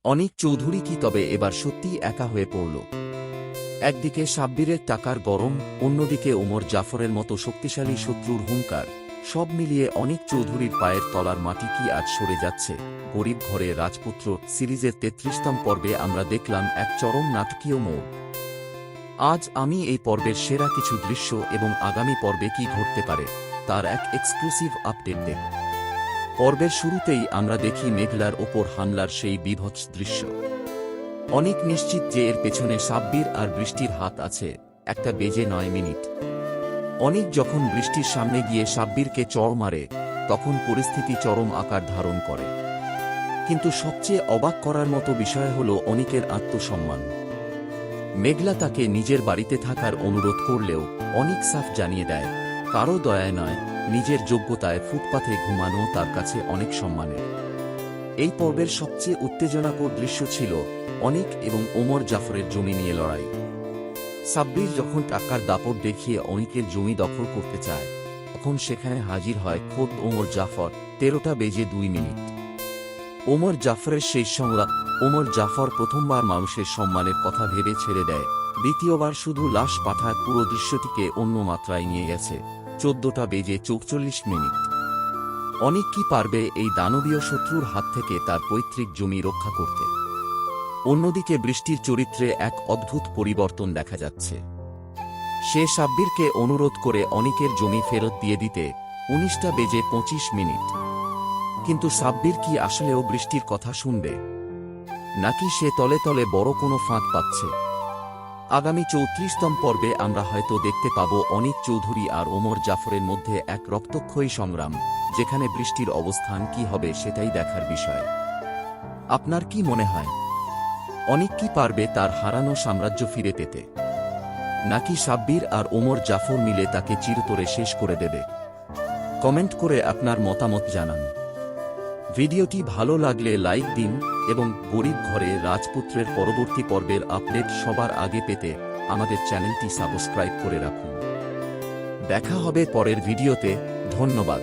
অনিক চৌধুরী কি তবে এবার সত্যিই একা হয়ে পড়ল? একদিকে সাব্বিরের টাকার গরম, অন্যদিকে ওমর জাফরের মতো শক্তিশালী শত্রুর হুঙ্কার, সব মিলিয়ে অনিক চৌধুরীর পায়ের তলার মাটি কি আজ সরে যাচ্ছে? গরিব ঘরে রাজপুত্র সিরিজের ৩৩তম পর্বে আমরা দেখলাম এক চরম নাটকীয় মোড়। আজ আমি এই পর্বের সেরা কিছু দৃশ্য এবং আগামী পর্বে কি ঘটতে পারে তার এক এক্সক্লুসিভ আপডেট দেব। পর্বের শুরুতেই আমরা দেখি মেঘলার ওপর হামলার সেই বীভৎস দৃশ্য। অনেক নিশ্চিত যে এর পেছনে সাব্বির আর বৃষ্টির হাত আছে। 1:09 অনেক যখন বৃষ্টির সামনে গিয়ে সাব্বিরকে চড় মারে, তখন পরিস্থিতি চরম আকার ধারণ করে। কিন্তু সবচেয়ে অবাক করার মতো বিষয় হল অনিকের আত্মসম্মান। মেঘলা তাকে নিজের বাড়িতে থাকার অনুরোধ করলেও অনিক সাফ জানিয়ে দেয়, কারও দয়ায় নয়, নিজের যোগ্যতায় ফুটপাথে ঘুমানো তার কাছে অনেক সম্মানের। এই পর্বের সবচেয়ে উত্তেজনাকর দৃশ্য ছিল অনিক এবং ওমর জাফরের জমি নিয়ে লড়াই। সাব্বির যখন টাকার দাপট দেখিয়ে অনিকের জমি দখল করতে চায়, তখন সেখানে হাজির হয় খোদ ওমর জাফর। 13:02 ওমর জাফরের সেই সংলাপ। ওমর জাফর প্রথমবার মানুষের সম্মানের কথা ভেবে ছেড়ে দেয়, দ্বিতীয়বার শুধু লাশ পাঠায় পুরো দৃশ্যটিকে অন্য মাত্রায় নিয়ে গেছে। 14:44 অনিক কি পারবে এই দানবীয় শত্রুর হাত থেকে তার পৈতৃক জমি রক্ষা করতে? অন্যদিকে বৃষ্টির চরিত্রে এক অদ্ভুত পরিবর্তন দেখা যাচ্ছে। সে সাব্বিরকে অনুরোধ করে অনিকের জমি ফেরত দিয়ে দিতে 19:25। কিন্তু সাব্বির কি আসলেও বৃষ্টির কথা শুনবে, নাকি সে তলে তলে বড় কোনো ফাঁদ পাচ্ছে? আগামী 34তম পর্বে আমরা হয়তো দেখতে পাব অনিক চৌধুরী আর ওমর জাফরের মধ্যে এক রক্তক্ষয়ী সংগ্রাম, যেখানে বৃষ্টির অবস্থান কি হবে সেটাই দেখার বিষয়। আপনার কি মনে হয়, অনিক কি পারবে তার হারানো সাম্রাজ্য ফিরে পেতে, নাকি সাব্বির আর ওমর জাফর মিলে তাকে চিরতরে শেষ করে দেবে? কমেন্ট করে আপনার মতামত জানান। ভিডিওটি ভালো লাগলে লাইক দিন এবং গরিব ঘরে রাজপুত্রের পরবর্তী পর্বের আপডেট সবার আগে পেতে আমাদের চ্যানেলটি সাবস্ক্রাইব করে রাখুন। দেখা হবে পরের ভিডিওতে। ধন্যবাদ।